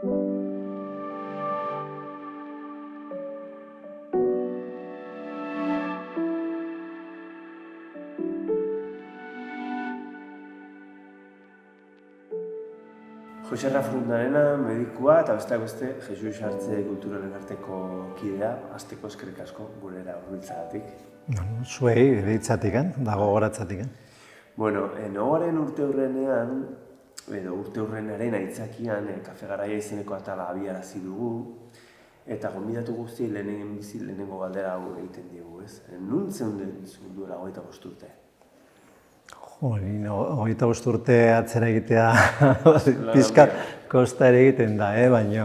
Jose Rafrundarena, medikua eta besteak beste Jesus Sartze kulturaren arteko kidea, hasteko eskerrik asko gurera hurbiltzagatik. Zuei deitzatik, dago goratzatik. Bueno, Nogoaren urteurrenean, edo urteurrenaren aitzakian, Kafe Garaia izeneko atala abiarazi dugu, eta gonbidatu guztiei lehenengo galdera hau egiten diegu, ez? Nun zeunden duela 25 urte? Hogeita bost urte atzera egitea pizka kosta ere egiten da, baina,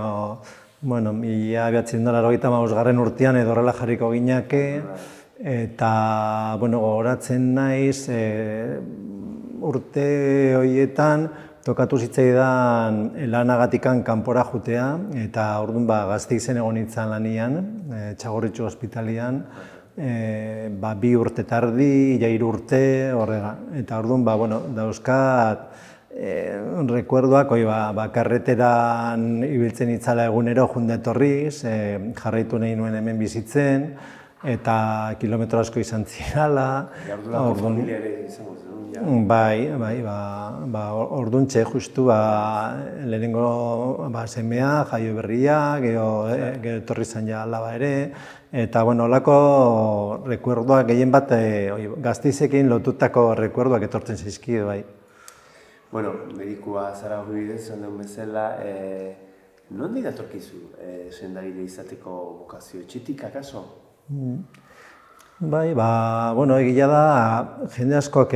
bueno, 1985 urtean edo horrela jarriko ginake, eta, bueno, gogoratzen naiz, urte horietan tokatu zitzaidan lanagatikan kanpora jutea, eta orduan Gasteizen egon nintzen lanian, Txagorritxu ospitalian, 2 urte tardi, 3 urte, horrega. Eta orduan, dauzkat rekuerdoak, karreteran ibiltzen itzala egunero junde etorriz, jarraitu nahi nuen hemen bizitzen, eta kilometro asko izan zirala. Ordulako familia ere izango zen. Bai, orduntxe, justu, lehenengo semea, jaio berria, gero etorri izan ja alaba ere, eta, holako rekuerdoak gehien bat Gasteizekin lotutako rekuerdoak etortzen zaizkio, bai. Bueno, medikua zara hori bidez, zonden bezala, nondik datorkizu sendagile izateko bokazio, etxetik akaso? Bai, egia da, jende askoak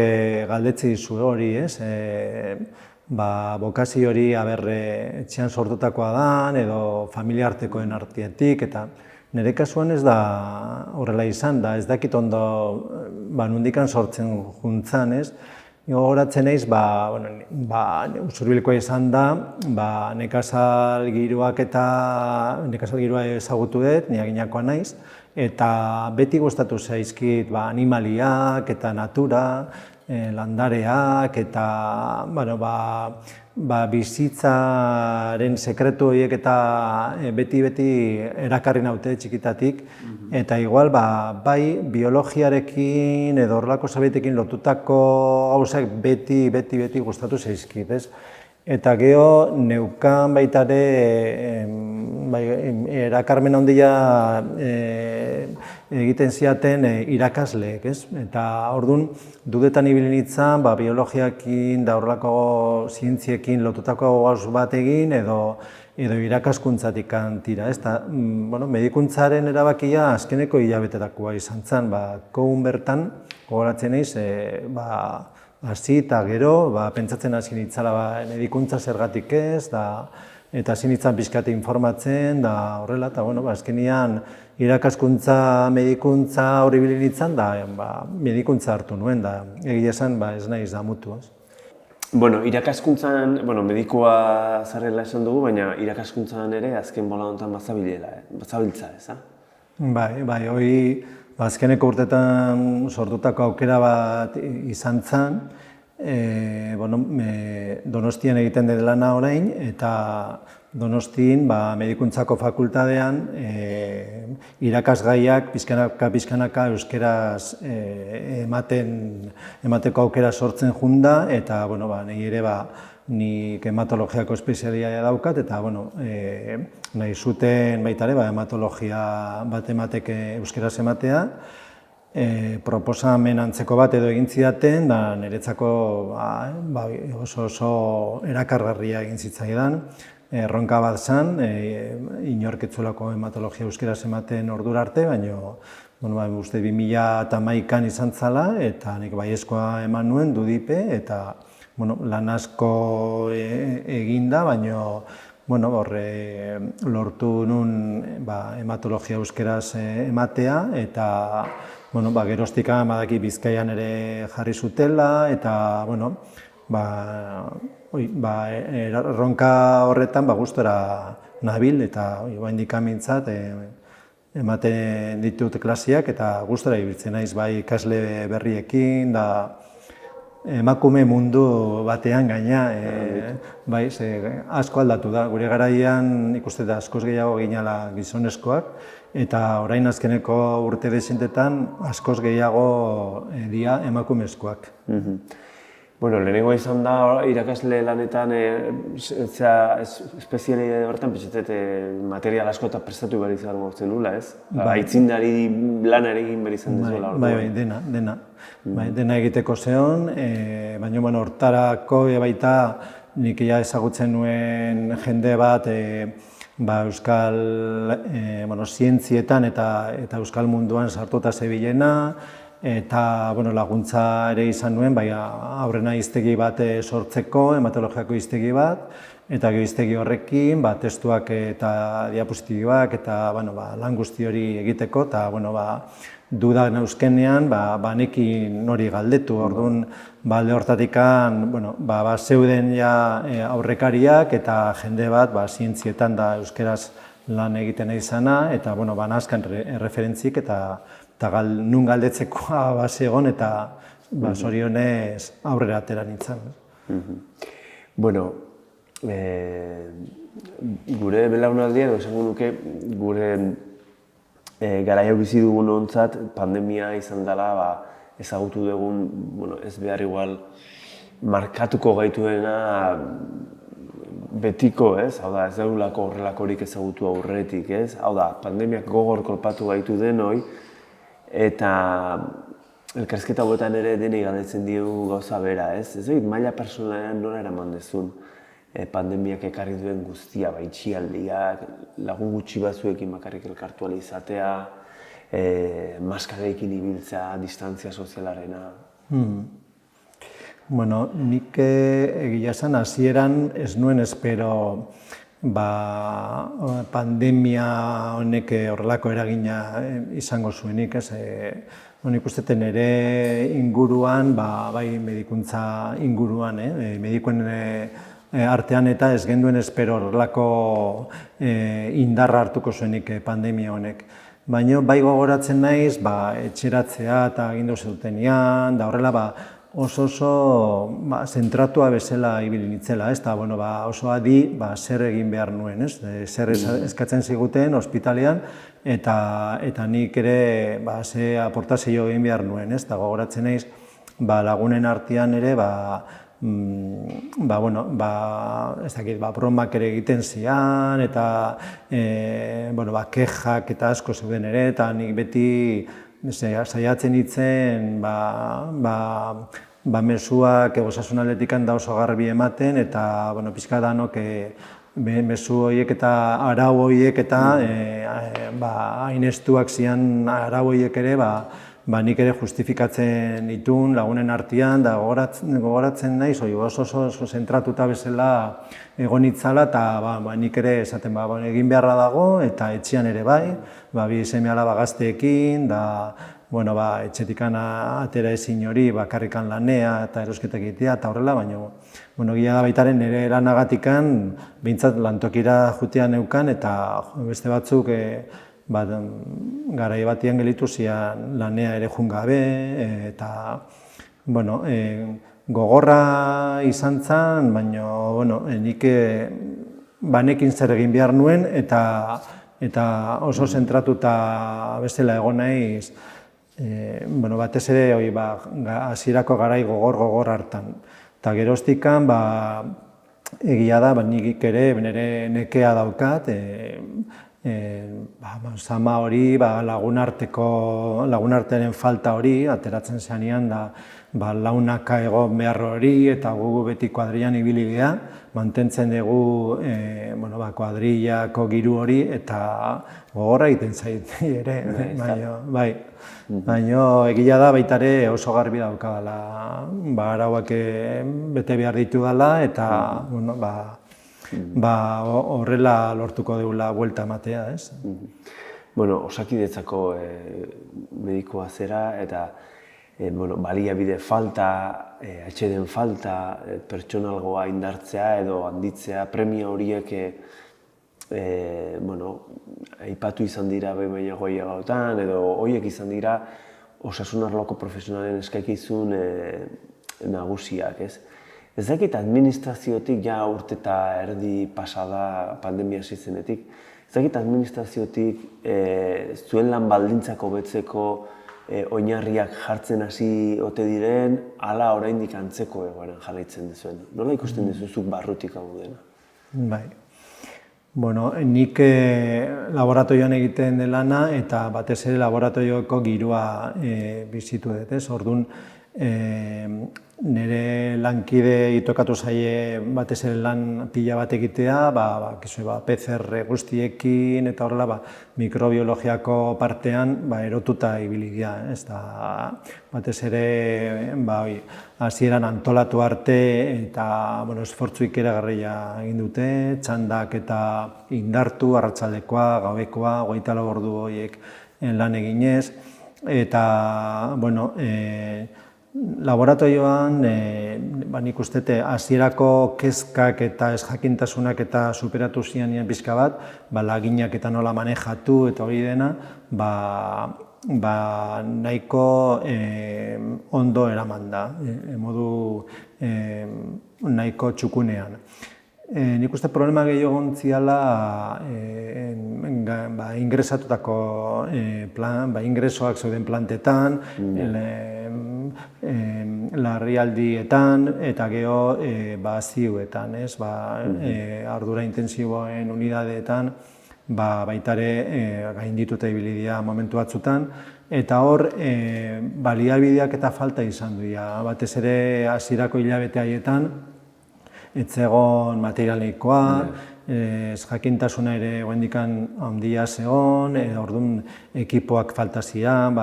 galdetzi dizu hori, ez? Bokazio hori etxean sortutakoa da, edo familia artekoen artetik, eta nire kasuan ez da horrela izan da, ez dakit ondo nondikan sortzen juntzan, ez? Gogoratzen naiz, Usurbilkoa izan da, nekazal giroa ezagutu dut, niaginakoa naiz, eta beti gustatu zaizkit animaliak eta natura, landareak eta bizitzaren sekretu horiek eta beti erakarri naute txikitatik, eta igual bai biologiarekin edo horrelako zabetekin lotutako gauzak beti gustatu zaizkit, ez? Eta geho neukan baita ere erakarmen handia egiten ziaten irakasleek, ez? Eta orduan dudetan ibili nintzen biologiakin da horrelako zientziekin lotutako gauz bat egin edo irakaskuntzatik tira, ez? Eta medikuntzaren erabakia azkeneko hilabetetakoa izan zen, kogun bertan gogoratzen naiz, hasi eta gero, pentsatzen hasi nintzala medikuntza zergatik ez, eta hasi nintzen pixkat informatzen, da horrela, eta azkenean irakaskuntza, medikuntza hori ibili nintzen, medikuntza hartu nuen, da egia esan ez naiz damutu, ez. Irakaskuntzan, medikua zarela esan dugu, baina irakaskuntzan ere azken bola honetan bazabiltza, ez? Bai, hori azkeneko urtetan sortutako aukera bat izan zen, Donostian egiten dut lana orain, eta Donostin medikuntzako fakultatean irakasgaiak pixkanaka euskeraz emateko aukera sortzen junda, eta nahi ere nik hematologiako espezialitatea daukat, eta nahi zuten baita ere hematologia bat emateke euskeraz ematea, proposamen antzeko bat edo egin zidaten, da niretzako oso erakargarria egin zitzaidan, erronka bat zen, inork ez zuelako hematologia euskeraz ematen ordura arte, baina uste 2011an izan zala, eta nik baiezkoa eman nuen dudipe, eta lan asko eginda, baina lortu nun hematologia euskeraz ematea, eta geroztik badaki Bizkaian ere jarri zutela, eta erronka horretan gustora nabil, eta oraindik amintzat ematen ditut klaseak, eta gustora ibiltzen naiz bai ikasle berriekin, emakume mundu batean gaina, bai, asko aldatu da. Gure garaian ikuste da askoz gehiago ginala gizonezkoak, eta orain azkeneko urte dezentetan askoz gehiago dira emakumezkoak. Bueno, lehenengo izan da irakasle lanetan, espezialidade horretan, pentsatzen material asko eta prestatu behar izan gautzen nula, ez? Aitzindari lana ere egin behar izan dezuela. Bai, dena. Dena egiteko zehon, baina hortarako baita nik ezagutzen nuen jende bat euskal zientzietan eta euskal munduan sartuta zebilena, eta laguntza ere izan nuen, aurrena hiztegi bat sortzeko, hematologiako hiztegi bat, eta gero hiztegi horrekin testuak eta diapositibak eta lan guzti hori egiteko, eta duda nauzkenean nekin hori galdetu, orduan alde hortatikan zeuden aurrekariak eta jende bat zientzietan da euskeraz lan egiten izana, eta nazkan referentzik eta nun galdetzekoa base egon eta zorionez aurrera atera nintzen. Bueno, gure belaunaldia, esango nuke, gure garaia bizi dugun ontzat, pandemia izan dela ezagutu dugun, ez behar igual, markatuko gaituena betiko, ez? Hau da, ez daulako horrelakorik ezagutu aurretik, ez? Hau da, pandemiak gogor kolpatu gaitu denoi, eta elkarrizketa hauetan ere denei galdetzen diogu gauza bera, ez? Ez dut, maila personalean nola eraman dezun pandemiak ekarri duen guztia, itxialdiak, lagun gutxi batzuekin bakarrik elkartu ahal izatea, maskarekin ibiltzea, distantzia sozialarena. Bueno, nik egia esan hasieran ez nuen espero pandemia honek horrelako eragina izango zuenik, ez? Nik uste ere inguruan, bai medikuntza inguruan, medikuen artean eta ez genduen espero horrelako indarra hartuko zuenik pandemia honek. Baina bai gogoratzen naiz, etxeratzea eta agindu zeutenian, da horrela oso zentratua bezala ibili nitzela, eta oso adi zer egin behar nuen, zer eskatzen ziguten ospitalean, eta nik ere ze aportazio egin behar nuen, eta gogoratzen naiz lagunen artean ere bromak ere egiten zian, eta kexak eta asko zeuden ere, eta nik beti saiatzen ditzen mezuak osasun aldetikan da oso garbi ematen, eta pixka danok mezu horiek eta arau horiek eta hainestuak zian arau horiek ere nik ere justifikatzen ditun lagunen artean, da gogoratzen naiz, oso zentratuta bezala egon itzala, eta nik ere esaten egin beharra dago, eta etxean ere bai, bi seme-alaba gazteekin, etxetikan atera ezin hori, bakarrikan lanea eta erosketak egitea, eta horrela, baina gila da baitaren nire eranagatikan, behintzat lantokira jutea neukan, eta beste batzuk garai batian gelitu zian lanea ere jun gabe, eta gogorra izan zen, baina nik banekin zer egin behar nuen, eta oso zentratuta bestela egon naiz, batez ere hasierako garai gogor hartan. Eta geroztikan, egia da, nik ere nire nekea daukat, zama hori, lagunartearen falta hori, ateratzen zenean da launaka egon behar hori, eta gu beti kuadrilan ibili geha, mantentzen dugu kuadrilako giru hori, eta gogorra egiten zait ere, baina egia da baita ere oso garbi daukadala, arauak bete behar ditu dela, eta horrela lortuko dugula buelta ematea, ez? Osakidetzako medikoa zera eta baliabide falta, atsedeen falta, pertsonalgoa indartzea edo handitzea, premia horiek aipatu izan dira behin baino gehiagotan edo horiek izan dira osasun arloko profesionalen eskaikizun nagusiak, ez? Ez dakit administraziotik, ja urte eta erdi pasada pandemia hasi zenetik, ez dakit administraziotik zuen lan baldintzak hobetzeko oinarriak jartzen hasi ote diren, ala oraindik antzeko egoeran jarraitzen duzuen. Nola ikusten duzuzuk barrutik hau dena? Bai. Bueno, nik laboratorioan egiten den lana eta batez ere laboratorioko giroa bizitu dut, ez? Orduan, nire lankide itokatu zaie batez ere lan pila bat egitea, PCR guztiekin eta horrela mikrobiologiako partean erotuta ibili dira, ez da batez ere hasieran antolatu arte eta esfortzu ikeragarria egin dute, txandak eta indartu, arratsaldekoa, gauekoa, 24 ordu horiek lan eginez, eta laboratorioan nik uste hasierako kezkak eta ezjakintasunak eta superatu zianean pixka bat, laginak eta nola manejatu eta hori dena, nahiko ondo eraman da, modu nahiko txukunean. Nik uste problema gehiago gontziala ingresatutako ingresoak zeuden plantetan, larrialdietan eta gero zioetan, ardura intensiboen unidadeetan baita ere gaindituta ibili dira momentu batzutan, eta hor baliabideak eta falta izan du. Batez ere hasierako hilabete haietan ez zegoen material nahikoa, ezjakintasuna ere oraindik handia zegoen, orduan ekipoak falta ziren,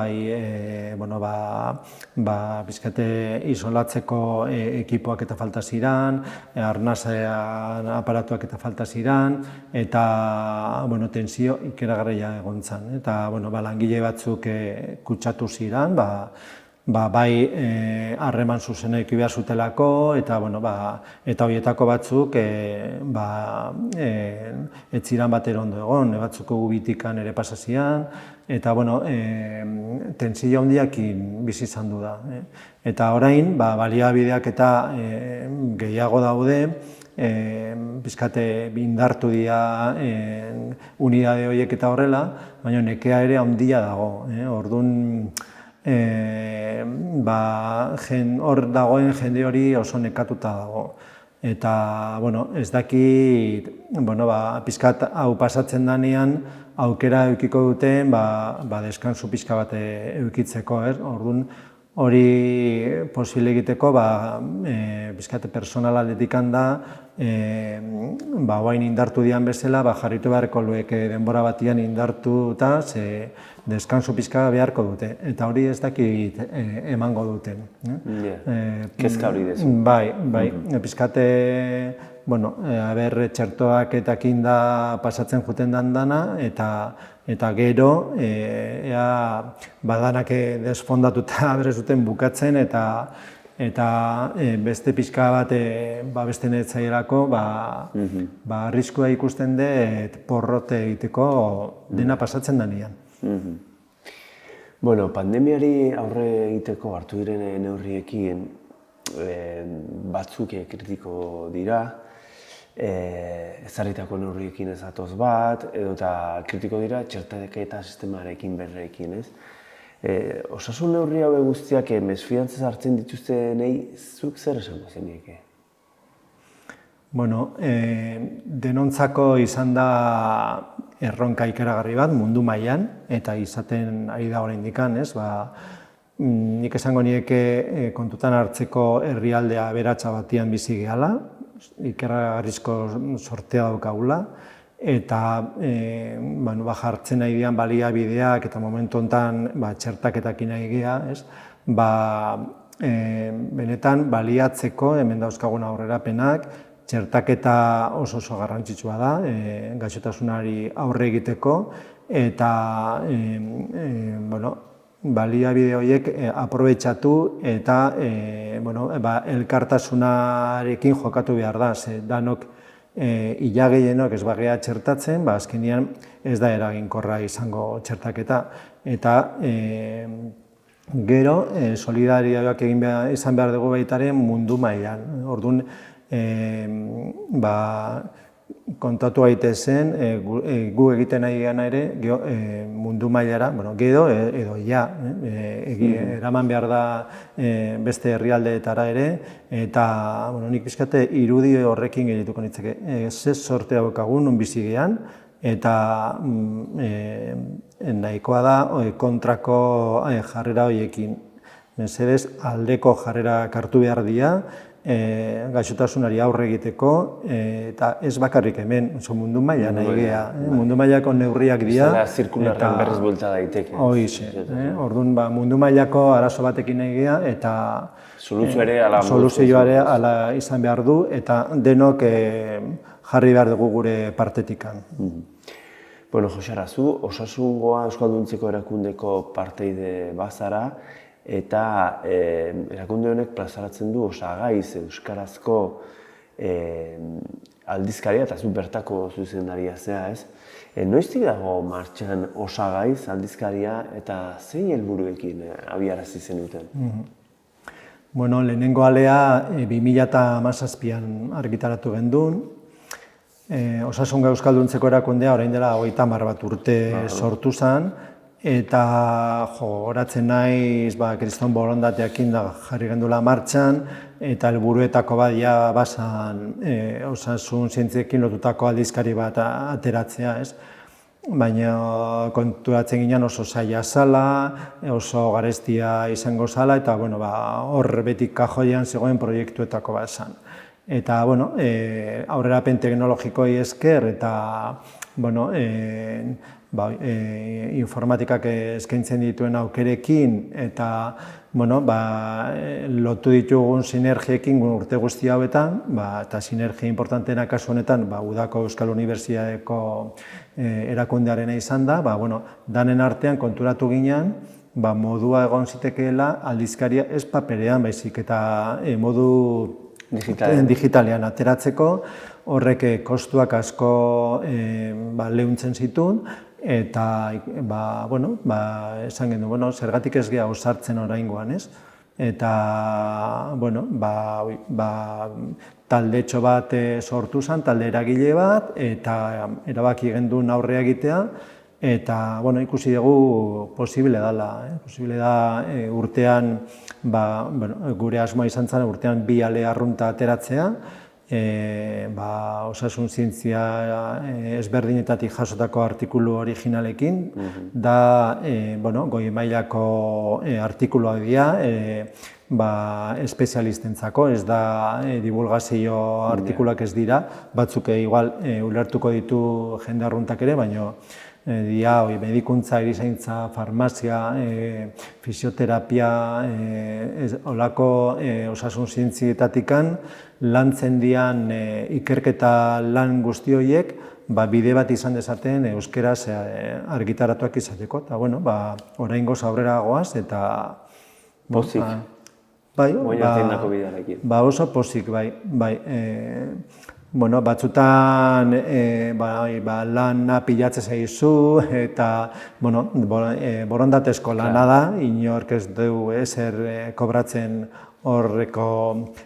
pixkate isolatzeko ekipoak eta falta ziren, arnasean aparatuak eta falta ziren, eta tensio ikeragarria egon zen. Eta langile batzuk kutsatu ziren, bai harreman zuzena eduki behar zutelako, eta horietako batzuk ez ziren batera ondo egon, batzuk gubitikan ere pasa ziren, eta tensio handiakin bizi izan du da. Eta orain, baliabideak eta gehiago daude, pixkate indartu dira unidade horiek eta horrela, baina nekea ere handia dago. Orduan, hor dagoen jende hori oso nekatuta dago. Eta, ez dakit, pixkat hau pasatzen denean, aukera edukiko duten, deskansu pixka bat edukitzeko, orduan, hori posible egiteko, pixkate personal aldetik da, oain indartu dian bezala, jarritu beharko lueke denbora batian indartu eta deskansu pixka beharko dute. Eta hori ez dakit emango duten. Kezka hori dezu. Bai, pixkate, txertoak eta kinda pasatzen juten dana, eta gero, badanak desfondatuta berezuten bukatzen, eta beste pixka bat beste netzailerako arriskua ikusten dut porrote egiteko dena pasatzen denean. Pandemiari aurre egiteko hartu diren neurriekin batzuk kritiko dira, ezarritako neurriekin ez datoz bat, edota kritiko dira txertaketa sistemarekin berrekin, ez? Osasun neurri hauek guztiak mesfidantzaz hartzen dituztenei zuk zer esango zenieke? Denontzako izan da erronka ikeragarri bat mundu mailan eta izaten ari da oraindik, ez? Nik esango nieke kontutan hartzeko herrialdea aberatsa batean bizi gehala, ikeragarrizko sortea daukagula, eta jartzen nahi dian baliabideak eta momentu honetan txertaketak nahi gea, benetan baliatzeko hemen dauzkagun aurrerapenak, txertaketa oso garrantzitsua da, gaixotasunari aurre egiteko, eta baliabide horiek aprobetxatu eta elkartasunarekin jokatu behar da, danok ila gehienok ez bagea txertatzen, azkenean ez da eraginkorra izango txertaketa, eta Gero, solidarioak izan behar dugu baitaren mundu mailan. Orduan, kontatu gaitezen, gu egiten nahi gana ere, mundu mailara, gero edo eraman behar da beste herrialdeetara ere, eta nik pixkate irudi horrekin egituko nintzake. Ze sorte daukagun, non bizi gehan, eta nahikoa da kontrako jarrera horiekin. Mesedez, aldeko jarrera hartu behar dira, gaixotasunari aurre egiteko, eta ez bakarrik hemen, mundu mailan nahi geha. Mundu mailako neurriak dira. Ez da zirkularren berriz buelta daiteke. Hoize. Orduan, mundu mailako arazo batekin nahi geha, eta soluzioa ere ala izan behar du, eta denok jarri behar dugu gure partetikan. Bueno, Josara, zu Osasungoa Euskalduntzeko erakundeko parteide bazara, eta erakunde honek plazaratzen du Osagaiz euskarazko aldizkaria, eta zu bertako zuzendaria zea, ez? Noiztik dago martxan Osagaiz aldizkaria, eta zein helburuekin abiarazi zenuten? Bueno, lehenengo alea 2017an argitaratu gendun. Osasungoa Euskalduntzeko erakundea orain dela 30 bat urte sortu zen, eta horatzen naiz kriston borondateakin jarri gendula martxan, eta helburuetako bat bazan osasun zientziekin lotutako aldizkari bat ateratzea, ez? Baina konturatzen ginen oso zaila zala, oso garestia izango zala, eta hor beti kajoian zegoen proiektuetako bat zen. Eta aurrerapen teknologikoi esker eta informatikak eskaintzen dituen aukerekin eta lotu ditugun sinergiekin urte guzti hauetan, eta sinergia importanteena kasu honetan Udako Euskal Unibertsitateko erakundearena izan da, danen artean konturatu ginen, modua egon zitekeela aldizkaria ez paperean baizik eta modu digitalean ateratzeko, horrek kostuak asko leuntzen zituen, eta esan gendu, zergatik ez geha osartzen oraingoan, ez? Eta, taldetxo bat sortu zen, talde eragile bat, eta erabaki genduen aurrea egitea, eta ikusi dugu posible dela. Posible da urtean, gure asmoa izan zen, urtean 2 ale arrunta ateratzea, osasun zientzia ezberdinetatik jasotako artikulu originalekin, da goi mailako artikuluak dira, espezialistentzako, ez da divulgazio artikuluak ez dira, batzuk igual ulertuko ditu jende arruntak ere, baina medikuntza, erizaintza, farmazia, fisioterapia, olako osasun zientzietatikan lantzen dian ikerketa lan guzti horiek bide bat izan dezaten euskeraz argitaratuak izateko. Eta, oraingoz aurrera goaz eta... Pozik? Bai, oso pozik, bai. Batzutan lana pilatzen zaizu eta borondatezko lana da, inork ez du ezer kobratzen horreko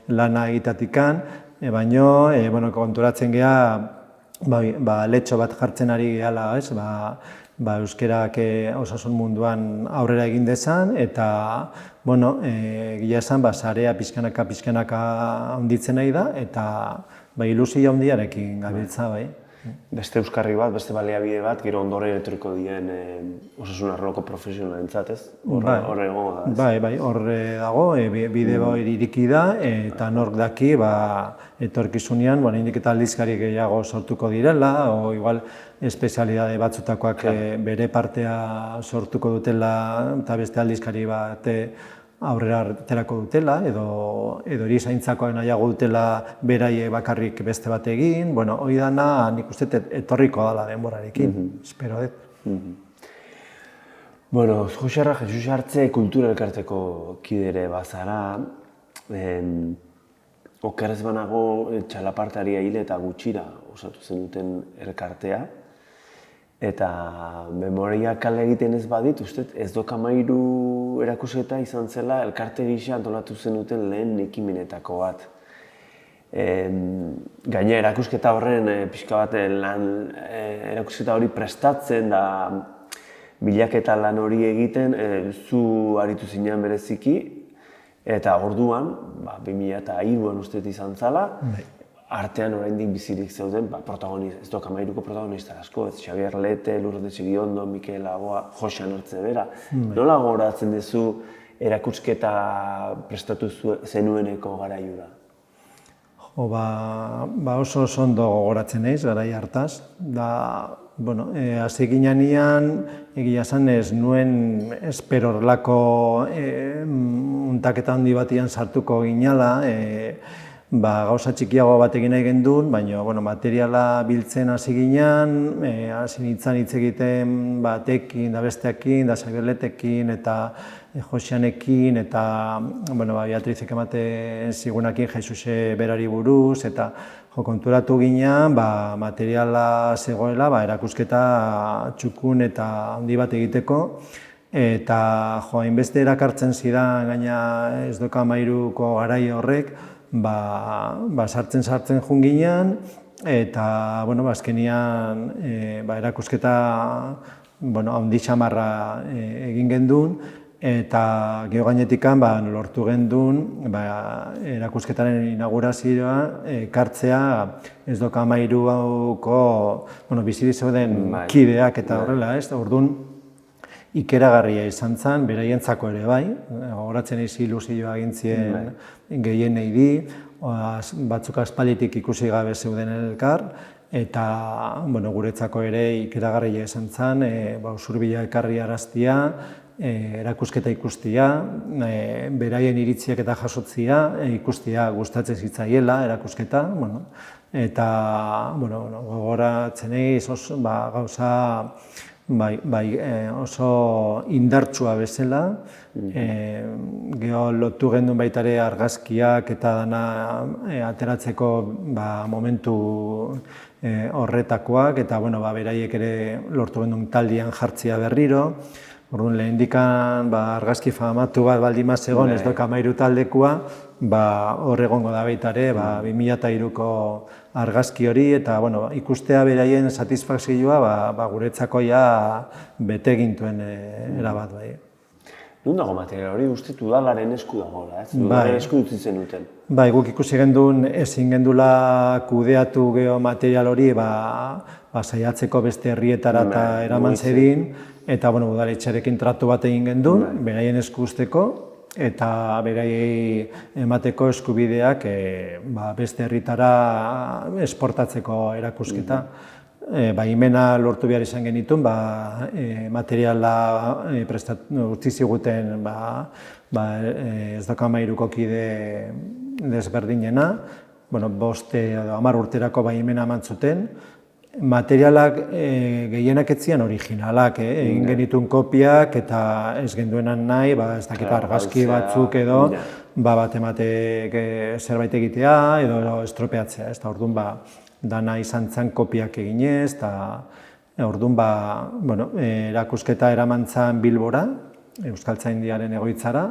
lana egitatikan, baina konturatzen geha letxo bat jartzen ari gehala, euskerak osasun munduan aurrera egin dezan, eta gila esan sarea pixkanaka handitzen nahi da, eta ilusio handiarekin gabiltza, bai. Beste euskarri bat, beste baliabide bat, gero ondoren etorriko dien osasun arloko profesionalentzat, ez? Horre egongo da, ez? Bai, horre dago, bide hori iriki da, eta nork daki, etorkizunean, indik eta aldizkari gehiago sortuko direla, o igual espezialidade batzutakoak bere partea sortuko dutela, eta beste aldizkari bat aurrera aterako dutela, edo erizaintzakoa nahiago dutela beraie bakarrik beste bat egin, hori dana nik uste etorriko dela denborarekin, espero dut. Josara, Jesus Artze kultura elkarteko kidere bazara, okerrez banago txalapartaria hile eta gutxira osatu zenuten elkartea, eta memoria kale egiten ez badit, uste ez doka 13 erakusketa izan zela elkarte gisa antolatu zenuten lehen ekimenetako bat. Gaina erakusketa horren pixka bat erakusketa hori prestatzen da bilaketa lan hori egiten, zu aritu zinean bereziki, eta orduan, 2003an uste izan zala, artean oraindik bizirik zeuden ez dok Amairuko protagonista asko, Xabier Lete, Lourdes Iriondo, Mikel Laboa, Joxan Hortzebera. Nola gogoratzen duzu erakusketa prestatu zenueneko garaiura? Oso ondo gogoratzen naiz garai hartaz. Hasi ginean, egia esan ez nuen espero horrelako muntaketa handi batian sartuko ginala, gauza txikiago bat egin nahi gendun, baina materiala biltzen hasi ginean, hasi nintzen hitz egiten batekin, da besteekin, da Xabier Letekin eta Joxanekin, eta Beatrizek ematen zigunakin Jesuse berari buruz, eta konturatu ginean materiala zegoela erakusketa txukun eta handi bat egiteko, eta hainbeste erakartzen zidan gaina Ez dok Amairuko garai horrek, sartzen joan ginean, eta azkenian erakusketa handi xamarra egin gendun, eta gero gainetikan lortu gendun erakusketaren inaugurazioa ekartzea Ez dok Amairuko bizirik zeuden kideak eta horrela, orduan ikeragarria izan zen, beraientzako ere bai, gogoratzen naiz ilusioa egin zien gehienei di, batzuk aspalditik ikusi gabe zeuden elkar, eta guretzako ere ikeragarria izan zen, Usurbila ekarri araztia, erakusketa ikustia, beraien iritziak eta jasotzia, ikustia gustatzen zitzaiela erakusketa, eta gogoratzen naiz gauza oso indartsua bezala, gero lotu gendun baita ere argazkiak eta dana ateratzeko momentu horretakoak, eta beraiek ere lortu gendun taldean jartzia berriro. Orduan, lehendikan argazki famatu bat baldin mazegon Ez dok Amairu taldekoa, hor egongo da baita ere, 2003ko argazki hori, eta ikustea beraien satisfakzioa guretzako bete gintuen erabat. Nun dago material hori? Uste udalaren esku dagoela, ez? Udalaren esku utzi zenuten. Guk ikusi gendun ezin gendula kudeatu material hori saiatzeko beste herrietara eta eraman zedin, eta udaletxearekin tratu bat egin gendun, beraien esku usteko, eta beraiei emateko eskubideak beste herritara esportatzeko erakusketa. Baimena lortu behar izan genitun, materiala utzi ziguten Ez dok Amairuko kide desberdinena, 5 edo 10 urterako baimena eman zuten. Materialak gehienak ez ziren originalak, egin genituen kopiak eta ez genduenan nahi, ez dakit argazki batzuk edo, bat ematek zerbait egitea edo estropeatzea, orduan dana izan zen kopiak eginez, eta orduan erakusketa eraman zen Bilbora, Euskaltzaindiaren egoitzara,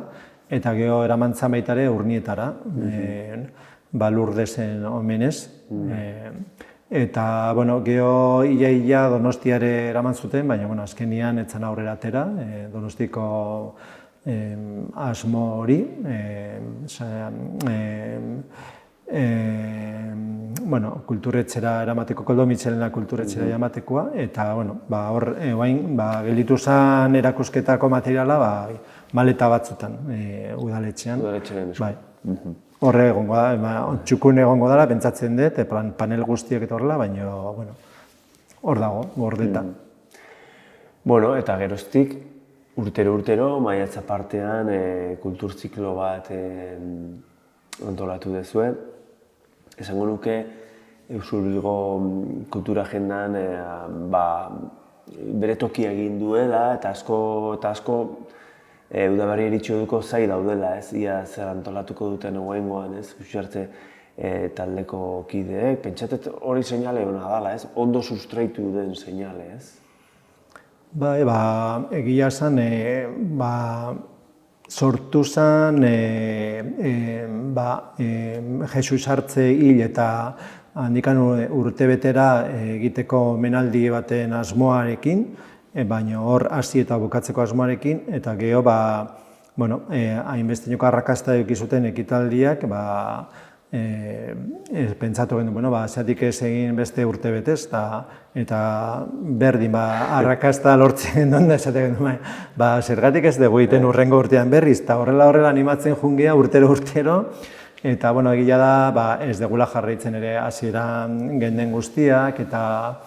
eta gero eraman zen baita ere Urnietara, Lourdesen omenez. Eta gero ia Donostiare eraman zuten, baina azkenian ez zen aurrera atera, Donostiko asmo hori, kulturretxera eramateko, Koldo Mitxelena kulturretxera eramatekoa, eta hor gelditu zen erakusketako materiala maleta batzutan udaletxean. Horre egongo da, txukun egongo dela, pentsatzen dut, panel guztiak eta horrela, baina hor dago, gordeta. Eta geroztik, urtero, maiatza partean kulturziklo bat antolatu duzue. Esango nuke, Usurbilgo kultura agendan bere tokia egin duela, eta asko Udaberri eritxoduko zai daudela, ia zer antolatuko duten egoengoan, Uxarte taldeko kideek. Pentsatet hori seinale hona dala, ondo sustraitu den seinale, ez? Egia esan, sortu zen Jesus hartze hil eta handikan urtebetera egiteko omenaldi baten asmoarekin, baina hor hasi eta bukatzeko asmoarekin, eta gero hainbesteneko arrakasta eduki zuten ekitaldiak, pentsatu gendu, zeatik ez egin beste urtebetez, eta berdin arrakasta lortzen genuen, esaten gendu, zergatik ez dugu egiten urrengo urtean berriz, eta horrela animatzen jungea urtero, eta egia da ez degula jarraitzen ere hasieran genden guztiak, eta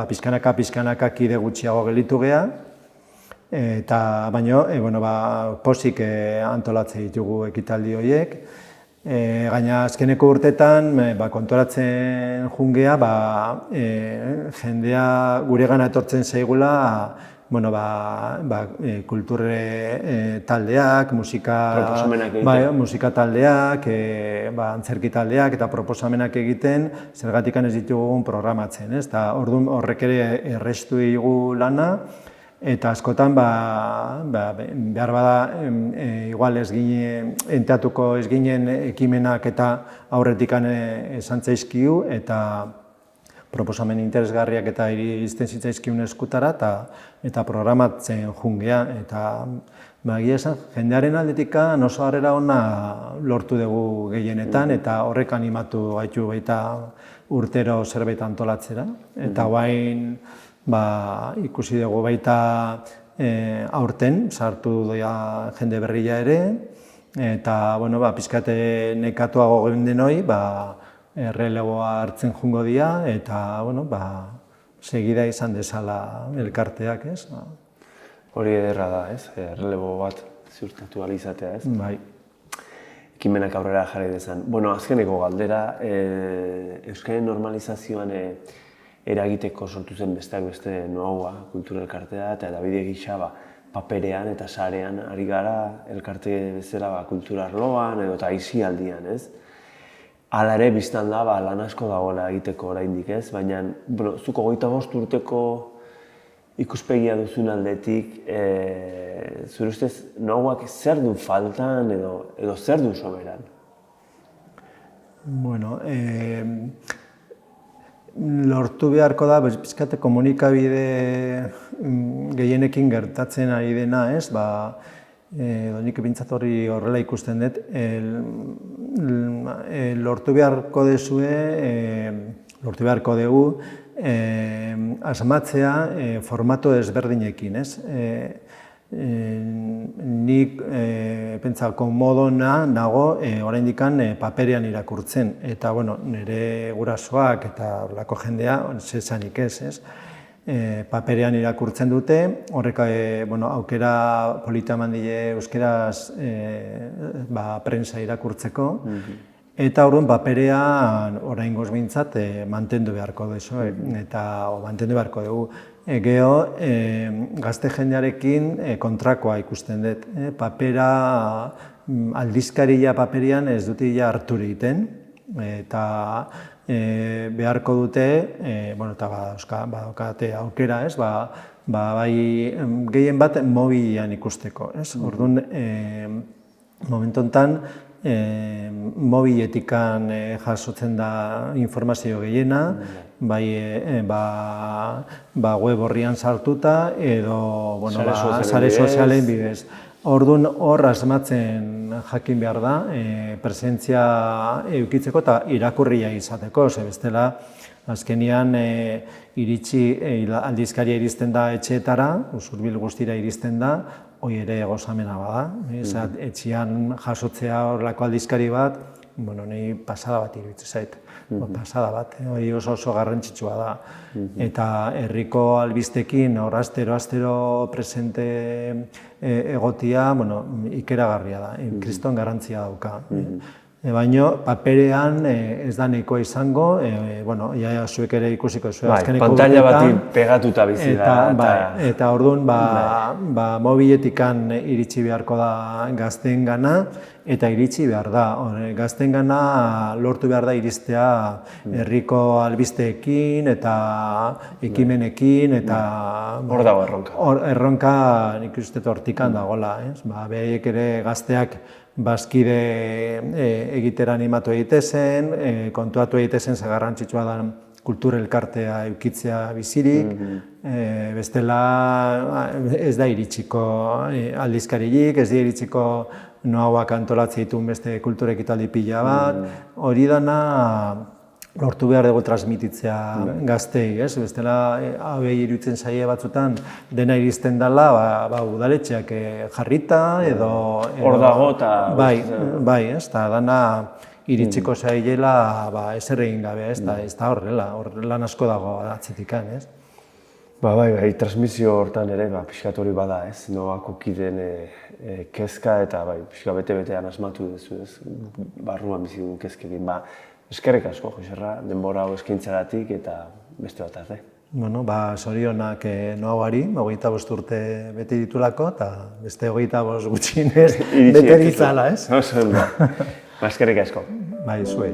pixkanaka kide gutxiago gelditu gea, eta baina pozik antolatzen ditugu ekitaldi horiek. Gaina azkeneko urtetan kontoratzen jungea jendea guregana etortzen zaigula kulturre taldeak, musika taldeak, antzerki taldeak eta proposamenak egiten zergatik ez ditugun programatzen. Orduan horrek ere errestu dugu lana, eta askotan behar bada igual enteatuko ez ginen ekimenak eta aurretik esan zaizkiu eta proposamen interesgarriak eta iristen zitzaizkiun eskutara eta programatzen jungea. Eta egia esan, jendearen aldetik oso harrera ona lortu dugu gehienetan eta horrek animatu gaitu baita urtero zerbait antolatzera. Eta guain ikusi dugu baita aurten, sartu doia jende berria ere, eta pizkate nekatuago gendenoi, erreleboa hartzen jungo dira, eta segida izan dezala elkarteak, ez? Hori ederra da, ez? Errelebo bat ziurtatu alizatea, ez? Bai. Ekimenak aurrera jarri dezan. Azkeneko galdera, euskaren normalizazioan eragiteko sortu zen besteak beste noaua kultura elkartea, eta Davide gisa paperean eta sarean ari gara elkarte bezala kultura arloan edo eta aisialdian, ez? Hala ere, biztan da, lan asko dagoela egiteko oraindik, ez? Baina, zuko 25 urteko ikuspegia duzun aldetik, zure ustez, noaguak zer du faltan edo zer du soberan? Lortu beharko da, pizkate komunikabide gehienekin gertatzen ari dena, ez? Nik bintzat hori horrela ikusten dut, lortu beharko dugu asmatzea formato ezberdinekin, ez? Nik pentsako modona nago oraindik paperean irakurtzen, eta nire gurasoak eta horrelako jendea zesanik ez? Paperean irakurtzen dute, horrek aukera polita eman die euskeraz prensa irakurtzeko, eta orduan paperean oraingoz behintzat mantendu beharko dugu. Gero, gazte jendearekin kontrakoa ikusten dut. Papera, aldizkaria paperian ez dute hartu egiten, eta beharko dute, badokate aukera, gehien bat mobilean ikusteko. Orduan, momentu honetan, mobiletikan jasotzen da informazio gehiena, web horrian sartuta edo sare sozialen bidez. Orduan hor asmatzen jakin behar da, presentzia edukitzeko eta irakurria izateko, bestela azkenian aldizkaria iristen da etxeetara, usurbil guztira iristen da, hori ere gozamena bada. Etxean jasotzea horrelako aldizkari bat, nahi pasada bat iruditzen zait. Pasada bat, hori oso garrantzitsua da. Eta herriko albistekin hor astero presente egotia ikeragarria da, kriston garrantzia dauka. Baina paperean ez da nahikoa izango, bueno, ja zuek ere ikusiko zuen azkeneko pantalla bati pegatuta bizi da. Eta orduan, mobiletikan iritsi beharko da gazteengana, eta iritsi behar da. Gazteengana lortu behar da iristea herriko albisteekin eta ekimenekin, eta hor dago erronka. Erronka nik uste hortikan dagoela, behaiek ere gazteak bazkide egitera animatu egitezen, kontuatu egitezen ze garrantzitsua da kultur elkartea eukitzea bizirik, bestela ez da iritsiko aldizkaririk, ez da iritsiko noauak antolatzea dituen beste kultur ekitaldi pila bat, hori dana lortu behar dugu transmititzea gaztei, bestela hauei iruditzen zaie batzutan dena iristen dela udaletxeak jarrita edo... Hor dago eta... Bai, eta dana iritsiko zaiela ezer egin gabe, ez da horrela, lan asko dago atzetikan, ez? Bai, transmisio hortan ere, pixkat hori bada, ez? Noako kideen kezka eta pixka bete-betean asmatu duzu, ez? Barruan bizi duen kezkekin, eskerrik asko, Joserra, denbora hau eskaintzagatik eta beste bat arte. Bueno, zorionak Noauari, 25 urte bete ditulako, eta beste 25 gutxienez bete ditzala, ez? Oso ondo. Eskerrik asko. Bai, zuei.